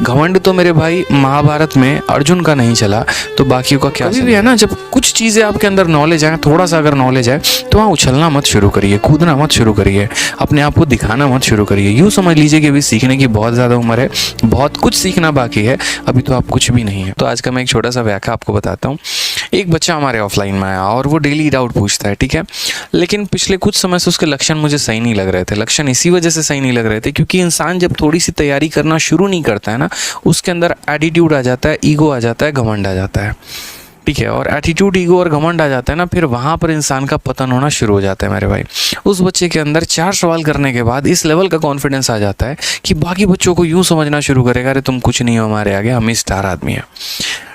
घमंड तो मेरे भाई महाभारत में अर्जुन का नहीं चला तो बाकियों का क्या भी है ना। जब कुछ चीज़ें आपके अंदर नॉलेज आए, थोड़ा सा अगर नॉलेज आए तो वहाँ उछलना मत शुरू करिए, कूदना मत शुरू करिए, अपने आप को दिखाना मत शुरू करिए। यूँ समझ लीजिए कि अभी सीखने की बहुत ज़्यादा उम्र है, बहुत कुछ सीखना बाकी है, अभी तो आप कुछ भी नहीं है। तो आज का मैं एक छोटा सा व्याख्या आपको बताता हूँ। एक बच्चा हमारे ऑफलाइन में आया और वो डेली डाउट पूछता है, ठीक है, लेकिन पिछले कुछ समय से उसके लक्षण मुझे सही नहीं लग रहे थे। लक्षण इसी वजह से सही नहीं लग रहे थे क्योंकि इंसान जब थोड़ी सी तैयारी करना शुरू नहीं करता है ना, उसके अंदर एटीट्यूड आ जाता है, ईगो आ जाता है, घमंड आ जाता है, ठीक है। और एटीट्यूड, ईगो और घमंड आ जाता है ना, फिर वहाँ पर इंसान का पतन होना शुरू हो जाता है मेरे भाई। उस बच्चे के अंदर 4 सवाल करने के बाद इस लेवल का कॉन्फिडेंस आ जाता है कि बाकी बच्चों को यूँ समझना शुरू करेगा, अरे तुम कुछ नहीं हो हमारे आगे, हम ही स्टार आदमी हैं,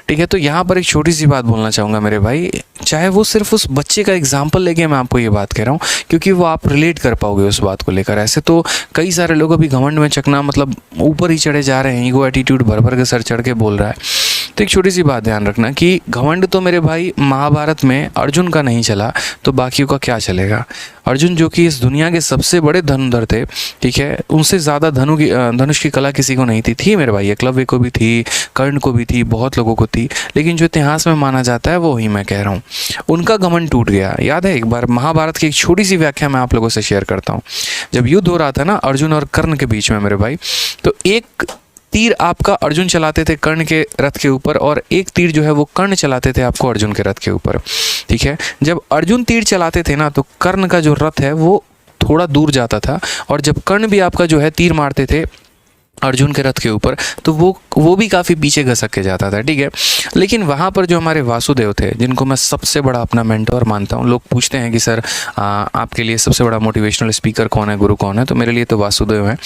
ठीक है। तो यहाँ पर एक छोटी सी बात बोलना चाहूँगा मेरे भाई, चाहे वो सिर्फ उस बच्चे का एग्जाम्पल लेके मैं आपको ये बात कह रहा हूँ क्योंकि वो आप रिलेट कर पाओगे उस बात को लेकर। ऐसे तो कई सारे लोग अभी घमंड में चकना मतलब ऊपर ही चढ़े जा रहे हैं, ईगो एटीट्यूड भर भर के सर चढ़ के बोल रहा है। तो एक छोटी सी बात ध्यान रखना कि घमंड तो मेरे भाई महाभारत में अर्जुन का नहीं चला तो बाकियों का क्या चलेगा। अर्जुन जो कि इस दुनिया के सबसे बड़े धनुर्धर थे, ठीक है, उनसे ज़्यादा धनुष की कला किसी को नहीं थी मेरे भाई। एकलव्य को भी थी, कर्ण को भी थी, बहुत लोगों को थी, लेकिन जो इतिहास में माना जाता है वो ही मैं कह रहा हूँ। उनका घमंड टूट गया। याद है एक बार महाभारत की एक छोटी सी व्याख्या मैं आप लोगों से शेयर करता हूँ। जब युद्ध हो रहा था ना अर्जुन और कर्ण के बीच में मेरे भाई, तो एक तीर आपका अर्जुन चलाते थे कर्ण के रथ के ऊपर और एक तीर जो है वो कर्ण चलाते थे आपको अर्जुन के रथ के ऊपर, ठीक है। जब अर्जुन तीर चलाते थे ना तो कर्ण का जो रथ है वो थोड़ा दूर जाता था और जब कर्ण भी आपका जो है तीर मारते थे अर्जुन के रथ के ऊपर तो वो भी काफ़ी पीछे घसक के जाता था, ठीक है। लेकिन वहाँ पर जो हमारे वासुदेव थे, जिनको मैं सबसे बड़ा अपना मेंटोर मानता हूँ, लोग पूछते हैं कि सर आपके लिए सबसे बड़ा मोटिवेशनल स्पीकर कौन है, गुरु कौन है, तो मेरे लिए तो वासुदेव हैं,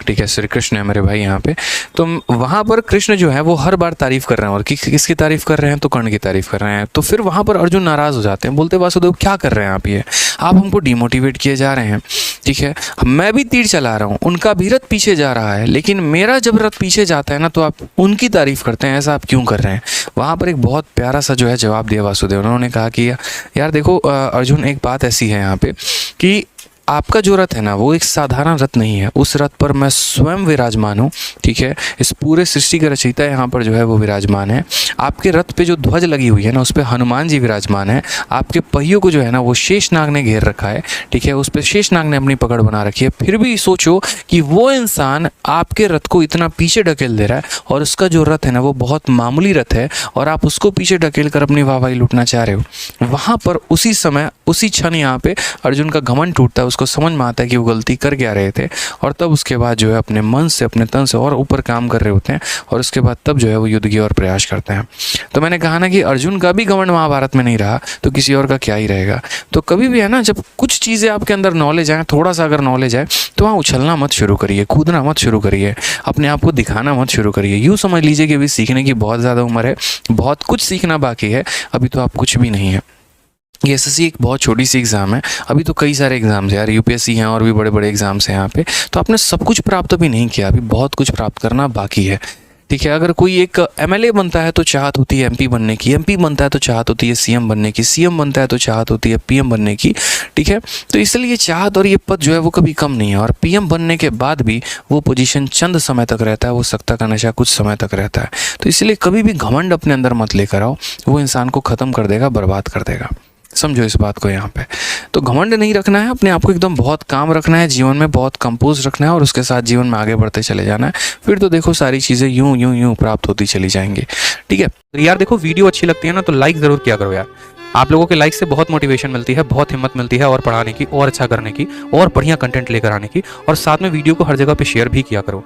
ठीक है, श्री कृष्ण है मेरे भाई यहाँ पे। तो वहाँ पर कृष्ण जो है वो हर बार तारीफ़ कर रहे हैं और किसकी तारीफ़ कर रहे हैं, तो कर्ण की तारीफ़ कर रहे हैं। तो फिर वहाँ पर अर्जुन नाराज़ हो जाते हैं, बोलते वासुदेव क्या कर रहे हैं आप, ये आप हमको डिमोटिवेट किए जा रहे हैं, ठीक है। मैं भी तीर चला रहा हूँ, उनका भी रथ पीछे जा रहा है, लेकिन मेरा जब रथ पीछे जाता है ना तो आप उनकी तारीफ करते हैं, ऐसा आप क्यों कर रहे हैं। वहाँ पर एक बहुत प्यारा सा जो है जवाब दिया वासुदेव। उन्होंने कहा कि यार देखो अर्जुन, एक बात ऐसी है यहाँ पे कि आपका जो रथ है ना वो एक साधारण रथ नहीं है, उस रथ पर मैं स्वयं विराजमान हूँ, ठीक है। इस पूरे सृष्टि का रचयिता यहाँ पर जो है वो विराजमान है। आपके रथ पे जो ध्वज लगी हुई है ना उस पर हनुमान जी विराजमान है। आपके पहियों को जो है ना वो शेषनाग ने घेर रखा है, ठीक है, उस पर शेषनाग ने अपनी पकड़ बना रखी है। फिर भी सोचो कि वो इंसान आपके रथ को इतना पीछे ढकेल दे रहा है और उसका जो रथ है ना वो बहुत मामूली रथ है और आप उसको पीछे ढकेल कर अपनी वाहवाही लूटना चाह रहे हो। वहाँ पर उसी समय उसी क्षण यहाँ पे अर्जुन का घमंड टूटता है, उसको समझ में आता है कि वो गलती कर क्या रहे थे और तब उसके बाद जो है अपने मन से, अपने तन से और ऊपर काम कर रहे होते हैं और उसके बाद तब जो है वो युद्ध की और प्रयास करते हैं। तो मैंने कहा ना कि अर्जुन का भी घमंड महाभारत में नहीं रहा तो किसी और का क्या ही रहेगा। तो कभी भी है ना, जब कुछ चीज़ें आपके अंदर नॉलेज आए, थोड़ा सा अगर नॉलेज आए तो वहाँ उछलना मत शुरू करिए, कूदना मत शुरू करिए, अपने आप को दिखाना मत शुरू करिए। यूँ समझ लीजिए कि अभी सीखने की बहुत ज़्यादा उम्र है, बहुत कुछ सीखना बाकी है, अभी तो आप कुछ भी नहीं है। ये एसएससी एक बहुत छोटी सी एग्ज़ाम है, अभी तो कई सारे एग्ज़ाम्स हैं यार, यूपीएससी हैं और भी बड़े बड़े एग्ज़ाम्स हैं यहाँ पे। तो आपने सब कुछ प्राप्त अभी नहीं किया, अभी बहुत कुछ प्राप्त करना बाकी है, ठीक है। अगर कोई एक एमएलए बनता है तो चाहत होती है एमपी बनने की, एमपी बनता है तो चाहत होती है सीएम बनने की, सीएम बनता है तो चाहत होती है पीएम बनने की, ठीक है। तो इसलिए चाहत और ये पद जो है वो कभी कम नहीं है और पीएम बनने के बाद भी वो पोजीशन चंद समय तक रहता है, वो सत्ता का नशा कुछ समय तक रहता है। तो इसलिए कभी भी घमंड अपने अंदर मत लेकर आओ, वो इंसान को ख़त्म कर देगा, बर्बाद कर देगा। समझो इस बात को यहाँ पे। तो घमंड नहीं रखना है, अपने आप को एकदम बहुत काम रखना है, जीवन में बहुत कंपोज रखना है और उसके साथ जीवन में आगे बढ़ते चले जाना है। फिर तो देखो सारी चीज़ें यूं यूं यूं प्राप्त होती चली जाएंगी, ठीक है। यार देखो, वीडियो अच्छी लगती है ना तो लाइक ज़रूर किया करो यार। आप लोगों के लाइक से बहुत मोटिवेशन मिलती है, बहुत हिम्मत मिलती है और पढ़ाने की और अच्छा करने की और बढ़िया कंटेंट लेकर आने की, और साथ में वीडियो को हर जगह पे शेयर भी किया करो।